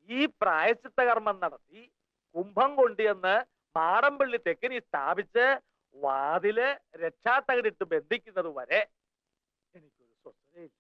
ഈ പ്രായശ്ചിത്ത കർമ്മം നടത്തി കുംഭം കൊണ്ടുവന്ന് മാടമ്പള്ളി തെക്കിനി സ്ഥാപിച്ച് വാതില് രക്ഷാത്തകടിട്ട് ബന്ധിക്കുന്നത് വരെ എനിക്കൊരു സ്വസ്ഥതയില്ല.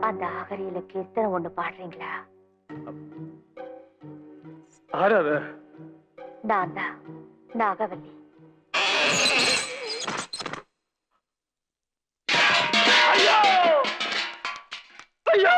அந்த ஆகரியில கீர்த்தனை ஒண்ணு பாடுறீங்களா? நான் தான் நாகவல்லி. ஐயோ ஐயோ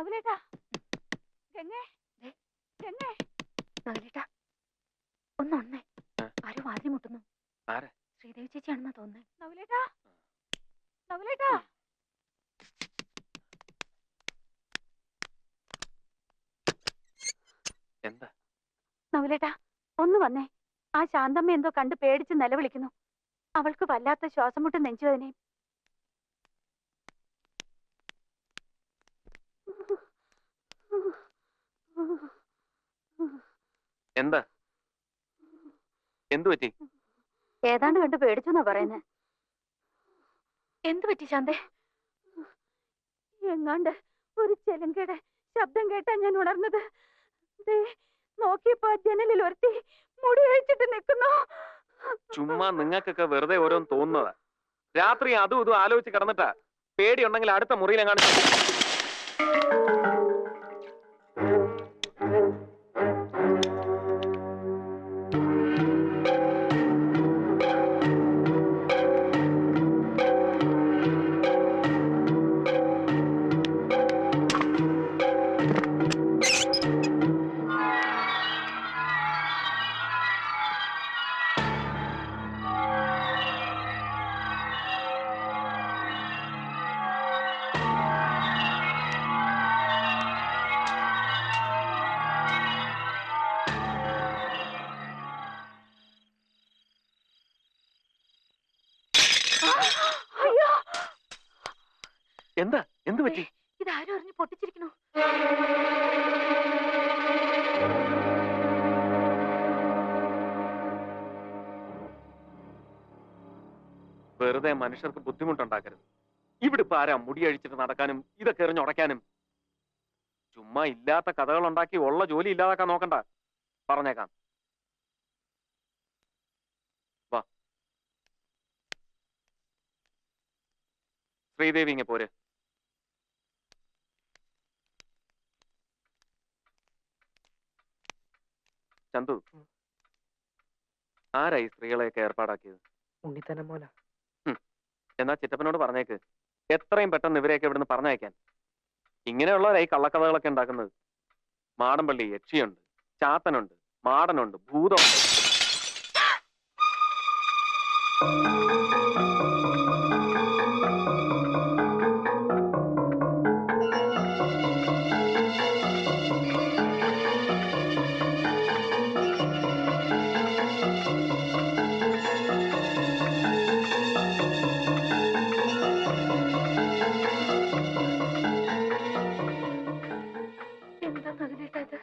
നകുലേട്ടാ, ഗംഗേ, ഗംഗേ. നകുലേട്ടാ, ഒന്നൊന്നേ. ആരും വാതിൽ മുട്ടുന്നു. ആരാ? ശ്രീദേവി ചേച്ചിയാണെന്നാ തോന്നുന്നേ. നകുലേട്ടാ, നകുലേട്ടാ. എന്താ? നകുലേട്ടാ, ഒന്ന് വന്നേ. ആ ശാന്തമ്മ എന്തോ കണ്ട് പേടിച്ച് നിലവിളിക്കുന്നു. അവൾക്ക് വല്ലാത്ത ശ്വാസം മുട്ടും നെഞ്ചുവേദനയും. എന്താ? എന്തു പറ്റി? ഏതാണ്ട് കണ്ട് പേടിച്ചെന്നാ പറയുന്നേ. എന്തു പറ്റി ശാന്തേ? എങ്ങാണ്ട് ഒരു ചെലങ്കയുടെ ശബ്ദം കേട്ടാ ഞാൻ ഉണർന്നത്. ദേ, നോക്കിയപ്പോ ജനലിൽ ഒരുത്തി മുടി അഴിച്ചിട്ട് നിൽക്കുന്നു. ചുമ്മാ നിങ്ങൾക്കൊക്കെ വെറുതെ ഓരോന്ന് തോന്നുന്നതാ. രാത്രി അതും ഇതും ആലോചിച്ച് കിടന്നിട്ടാ. പേടിയുണ്ടെങ്കിൽ അടുത്ത മുറിയിലെങ്ങാണ്ട്. എന്താ? എന്തു പറ്റി? ഇതാരും അറിഞ്ഞ് പൊട്ടിച്ചിരിക്കണു. വെറുതെ മനുഷ്യർക്ക് ബുദ്ധിമുട്ടുണ്ടാക്കരുത്. ഇവിടെ ഇപ്പൊ ആരാ മുടി അഴിച്ചിട്ട് നടക്കാനും ഇതൊക്കെ എറിഞ്ഞുടയ്ക്കാനും? ചുമ്മാ ഇല്ലാത്ത കഥകൾ ഉണ്ടാക്കി ഉള്ള ജോലി ഇല്ലാതാക്കാൻ നോക്കണ്ട. പറഞ്ഞേക്കാം. വാ ശ്രീദേവി, ഇങ്ങ പോരെ. ചന്തു, ആരാ ഈ സ്ത്രീകളെയൊക്കെ ഏർപ്പാടാക്കിയത്? ഉണ്ണിത്തന്നെ മോല. എന്നാ ചിറ്റപ്പനോട് പറഞ്ഞേക്ക് എത്രയും പെട്ടെന്ന് ഇവരെയൊക്കെ ഇവിടുന്ന് പറഞ്ഞയക്കാൻ. ഇങ്ങനെയുള്ളവരായി കള്ളക്കഥകളൊക്കെ ഉണ്ടാക്കുന്നത്. മാടമ്പള്ളി യക്ഷിയുണ്ട്, ചാത്തനുണ്ട്, മാടനുണ്ട്, ഭൂതമുണ്ട്. എന്താ നകുലേട്ടാ ഇത്?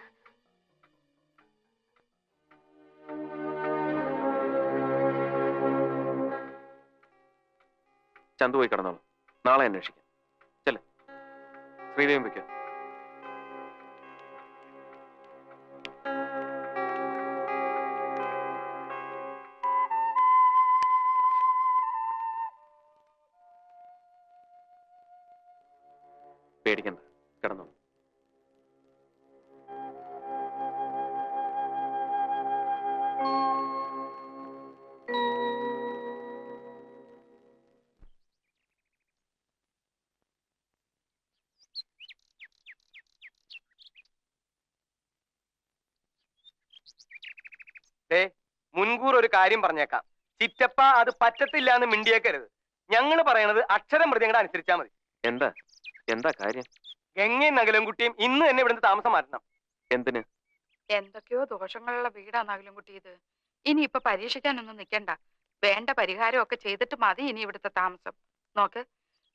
ചന്തു പോയി കിടന്നോളൂ. നാളെ അന്വേഷിക്കാം. ചെല്ലേ ശ്രീദേവി വയ്ക്കോ. പേടിക്കണ്ട, കിടന്നോളൂ. മുൻകൂർ ഒരു കാര്യം പറഞ്ഞേക്കാം. ചിറ്റപ്പ അത് പറ്റത്തില്ല എന്ന് മിണ്ടിയേക്കരുത്. ഞങ്ങള് പറയണത് അക്ഷരം മൃഗങ്ങളെ അനുസരിച്ചാ മതി. എന്താ? എന്താ കാര്യം? ഗംഗയും നഗലൻകുട്ടിയും ഇന്ന് തന്നെ ഇവിടുന്ന് താമസം മാറ്റണം. എന്തിന്? എന്തൊക്കെയോ ദോഷങ്ങളുള്ള വീടാ നഗലൻകുട്ടി ഇത്. ഇനി ഇപ്പൊ പരീക്ഷിക്കാനൊന്നും നിൽക്കണ്ട. വേണ്ട പരിഹാരമൊക്കെ ചെയ്തിട്ട് മതി ഇനി ഇവിടുത്തെ താമസം. നോക്ക്,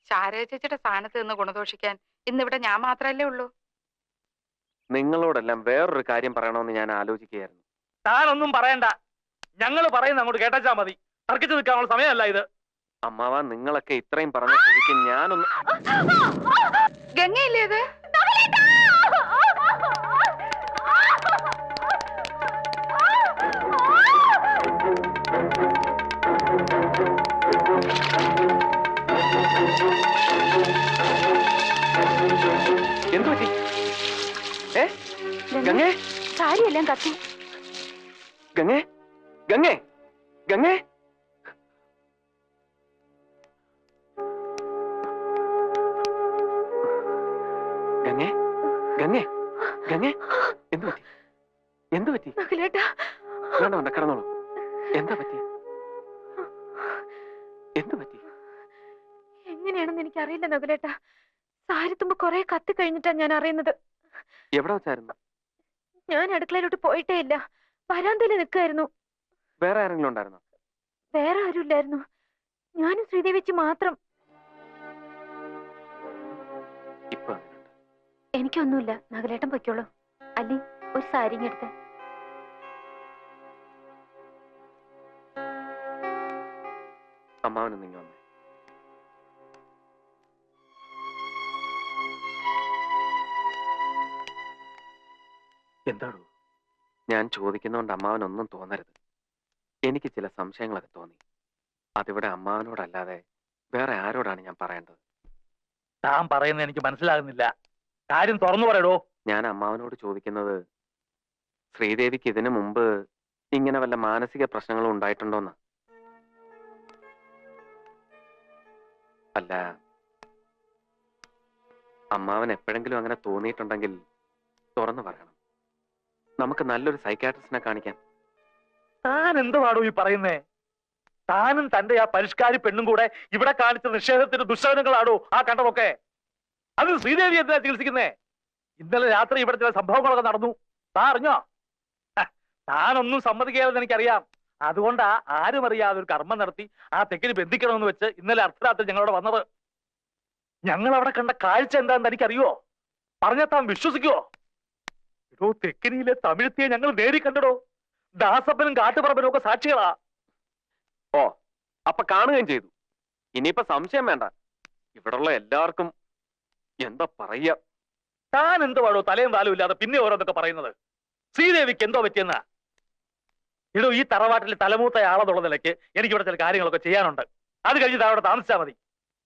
ശാരദ ചേച്ചിയുടെ സ്ഥാനത്ത് നിന്ന് ഗുണദോഷിക്കാൻ ഇന്നിവിടെ ഞാൻ മാത്രല്ലേ ഉള്ളൂ. നിങ്ങളോടെല്ലാം വേറൊരു കാര്യം പറയണമെന്ന് ഞാൻ ആലോചിക്കുകയായിരുന്നു. താനൊന്നും പറയണ്ട. ഞങ്ങൾ പറയുന്ന അങ്ങോട്ട് കേട്ടാ മതി. തർക്കിച്ചു നിൽക്കാനുള്ള സമയമല്ല ഇത്. അമ്മാവ, നിങ്ങളൊക്കെ ഇത്രയും പറഞ്ഞ സ്ഥിതിക്ക് ഞാനൊന്ന്. ഗംഗയില്ലേ ഇത്? എന്തു പറ്റി? ഗംഗേ, സാരിയെല്ലാം കത്തി. ഗംഗേ, ഗംഗേ, ഗംഗേ. ഗംഗേ, ഗംഗേ ഗംഗേ എന്തു പറ്റി? എന്തു പറ്റി? നകുലേട്ടാ, വേണ്ട വേണ്ട, കിടന്നോളൂ. എന്താ പറ്റി? എന്തു പറ്റി? എങ്ങനെയാണെന്ന് എനിക്കറിയില്ല നകുലേട്ടാ. സാരിത്തുമ്പ് കുറെ കത്തി കഴിഞ്ഞിട്ടാ ഞാൻ അറിയുന്നത്. എവിടെ വെച്ചായിരുന്നു? ഞാൻ അടുക്കളയിലോട്ട് പോയിട്ടേ ഇല്ല. വരാന്തയിൽ നിൽക്കായിരുന്നു. വേറെ ആരെങ്കിലും ഉണ്ടായിരുന്നോ? വേറെ ആരുമില്ലായിരുന്നു. ഞാനും ശ്രീദേവിച്ച് മാത്രം. ഇപ്പൊ എനിക്കൊന്നുമില്ല. നകുലേട്ടൻ പൊയ്ക്കോളൂ. അല്ലി, ഒരു സാരി എടുത്ത്. അമ്മാവനും നിങ്ങൾ വന്നേ. എന്താണോ? ഞാൻ ചോദിക്കുന്നോണ്ട് അമ്മാവനൊന്നും തോന്നരുത്. എനിക്ക് ചില സംശയങ്ങളൊക്കെ തോന്നി. അതിവിടെ അമ്മാവനോടല്ലാതെ വേറെ ആരോടാണ് ഞാൻ പറയേണ്ടത്? താൻ പറയുന്നത് എനിക്ക് മനസ്സിലാകുന്നില്ല. കാര്യം തുറന്നു പറയടോ. ഞാൻ അമ്മാവനോട് ചോദിക്കുന്നത്, ശ്രീദേവിക്ക് ഇതിനു മുമ്പ് ഇങ്ങനെ വല്ല മാനസിക പ്രശ്നങ്ങളും ഉണ്ടായിട്ടുണ്ടോന്ന്. അല്ല, അമ്മാവൻ എപ്പോഴെങ്കിലും അങ്ങനെ തോന്നിയിട്ടുണ്ടെങ്കിൽ തുറന്നു പറയണം. നമുക്ക് നല്ലൊരു സൈക്കാട്രിസ്റ്റിനെ കാണിക്കാം. താൻ എന്തുവാടോ ഈ പറയുന്നേ? താനും തന്റെ ആ പരിഷ്കാരി പെണ്ണും കൂടെ ഇവിടെ കാണിച്ച നിഷേധത്തിന്റെ ദുശ്ശകനങ്ങളാണോ ആ കണ്ടതൊക്കെ? അത് ശ്രീദേവി എന്തിനാ ചികിത്സിക്കുന്നേ? ഇന്നലെ രാത്രി ഇവിടെ ചില സംഭവങ്ങളൊക്കെ നടന്നു. താൻ അറിഞ്ഞോ? താനൊന്നും സമ്മതിക്കാതെന്ന് എനിക്കറിയാം. അതുകൊണ്ടാ ആരും അറിയാതെ ഒരു കർമ്മം നടത്തി ആ തെക്കിന് ബന്ധിക്കണമെന്ന് വെച്ച് ഇന്നലെ അർദ്ധരാത്രി ഞങ്ങളോട് വന്നത്. ഞങ്ങൾ അവിടെ കണ്ട കാഴ്ച എന്താണെന്ന് എനിക്കറിയോ? പറഞ്ഞാൽ താൻ വിശ്വസിക്കുവോ? ഇടോ, തെക്കിനിയിലെ തമിഴത്തിയെ ഞങ്ങൾ നേരി കണ്ടടോ. ദാസപ്പനും കാട്ടുപറമ്പനും ഒക്കെ സാക്ഷികളാ. ഓ, അപ്പൊ കാണുകയും ചെയ്തു. ഇനിയിപ്പോ സംശയം വേണ്ട. ഇവിടുള്ള എല്ലാവർക്കും എന്താ പറയാ? താൻ എന്തുവാടോ തലയും താലും ഇല്ലാതെ പിന്നെ ഓരോന്നൊക്കെ പറയുന്നത്? ശ്രീദേവിക്ക് എന്തോ പറ്റിയെന്നാ? ഇടോ, ഈ തറവാട്ടിൽ തലമൂത്ത ആളെന്നുള്ള നിലയ്ക്ക് എനിക്കിവിടെ ചില കാര്യങ്ങളൊക്കെ ചെയ്യാനുണ്ട്. അത് കഴിഞ്ഞ് താൻ അവിടെ താമസിച്ചാൽ മതി.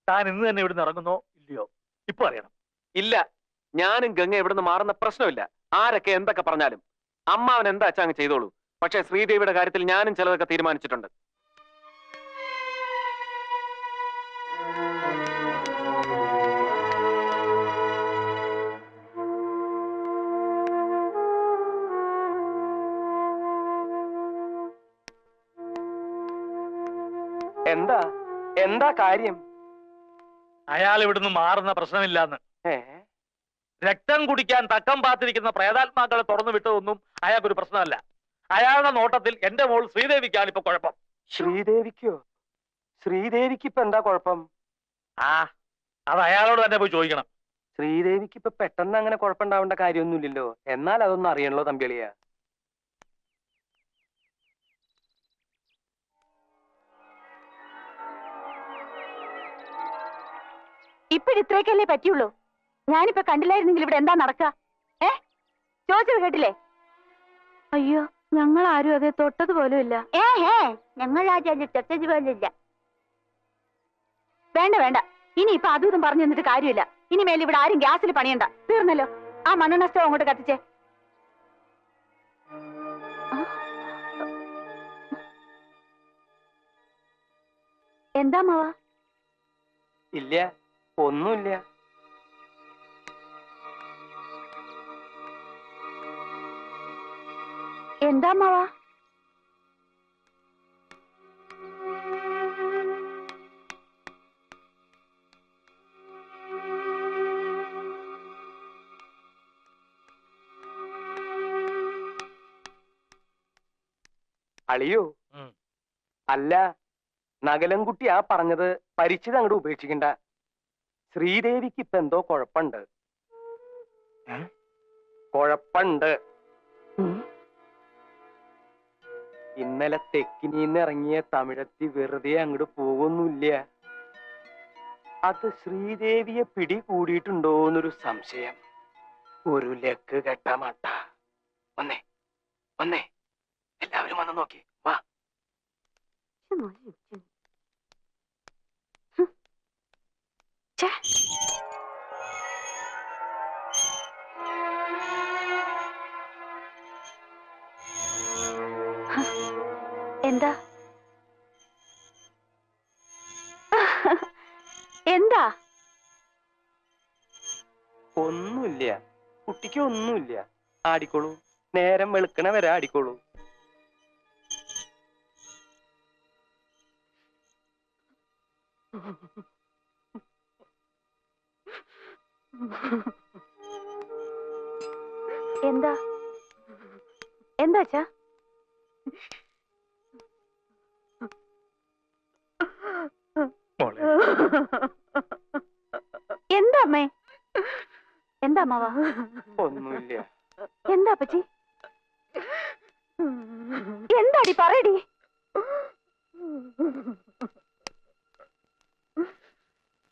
താൻ ഇന്ന് തന്നെ ഇവിടുന്ന് ഇറങ്ങുന്നോ ഇല്ലയോ ഇപ്പൊ അറിയണം. ഇല്ല, ഞാനും ഗംഗ ഇവിടുന്ന് മാറുന്ന പ്രശ്നമില്ല. ആരൊക്കെ എന്തൊക്കെ പറഞ്ഞാലും അമ്മാവൻ എന്താ വെച്ചാൽ അങ്ങ് ചെയ്തോളൂ. പക്ഷെ ശ്രീദേവിയുടെ കാര്യത്തിൽ ഞാനും ചിലതൊക്കെ തീരുമാനിച്ചിട്ടുണ്ട്. എന്താ എന്താ കാര്യം? അയാൾ ഇവിടുന്ന് മാറുന്ന പ്രശ്നമില്ലാന്ന്. ഏ? രക്തം കുടിക്കാൻ തക്കം പാത്തിരിക്കുന്ന പ്രേതാത്മാക്കളെ തുറന്നു വിട്ടതൊന്നും അയാൾക്കൊരു പ്രശ്നമല്ല. അയാളുടെ നോട്ടത്തിൽ എന്റെ മോൾ ശ്രീദേവിക്കാണ് ഇപ്പൊ കുഴപ്പം. ശ്രീദേവിക്കോ? ശ്രീദേവിക്ക് ഇപ്പൊ എന്താ കുഴപ്പം? ആ, അത് അയാളോട് തന്നെ പോയി ചോദിക്കണം. ശ്രീദേവിക്ക് ഇപ്പൊ പെട്ടെന്ന് അങ്ങനെ കുഴപ്പമുണ്ടാവേണ്ട കാര്യമൊന്നുമില്ലല്ലോ. എന്നാൽ അതൊന്നും അറിയണല്ലോ തമ്പിളിയ. ഇപ്പോഴിത്രയൊക്കെയല്ലേ പറ്റുള്ളൂ. ഞാനിപ്പോ കണ്ടില്ലായിരുന്നെങ്കിൽ ഇവിടെ എന്താ നടക്കുക? ചോദിച്ചത് കേട്ടില്ലേ? അയ്യോ, ഞങ്ങൾ ആരും അതെ തൊട്ടത് പോലും ഇല്ല. ഞങ്ങൾ ആരും തൊട്ടത് പോലും ഇല്ല. വേണ്ട വേണ്ട, ഇനി ഇപ്പൊ അതും ഇതും പറഞ്ഞു തന്നിട്ട് കാര്യമില്ല. ഇനി മേലെ ഇവിടെ ആരും ഗ്യാസിൽ പണിയണ്ട. തീർന്നല്ലോ. ആ മണ്ണെണ്ണ സ്റ്റവ് അങ്ങോട്ട് കത്തിച്ചേ. എന്താ മാവാ? ഇല്ല, ഒന്നുമില്ല. എന്താ മാവാ? അളിയോ, അല്ല, നഗലൻകുട്ടി ആ പറഞ്ഞത് പരിചിതം അങ്ങോട്ട് ഉപേക്ഷിക്കണ്ട. ശ്രീദേവിക്ക് ഇപ്പൊ എന്തോ കുഴപ്പമുണ്ട്. കുഴപ്പമുണ്ട്. ഇന്നലെ തെക്കിനീന്ന് ഇറങ്ങിയ തമിഴത്തി വെറുതെ അങ്ങോട്ട് പോകുന്നില്ല. അത് ശ്രീദേവിയെ പിടികൂടിയിട്ടുണ്ടോന്നൊരു സംശയം. ഒരു ലക്ക് കെട്ട മട്ട. വന്നേ വന്നേ, എല്ലാവരും വന്ന് നോക്കി വാ. എന്താ എന്താ? ഒന്നുമില്ല, കുട്ടിക്ക് ഒന്നുമില്ല. ആടിക്കോളൂ, നേരം വെളുക്കണ വരെ ആടിക്കോളൂ. എന്താ എന്താ അച്ഛാ? മോളെ എന്താ അമ്മേ? എന്താ അമ്മാവാ? ഒന്നുമില്ല. എന്താ അപ്പച്ചി? എന്താടി പറയടി?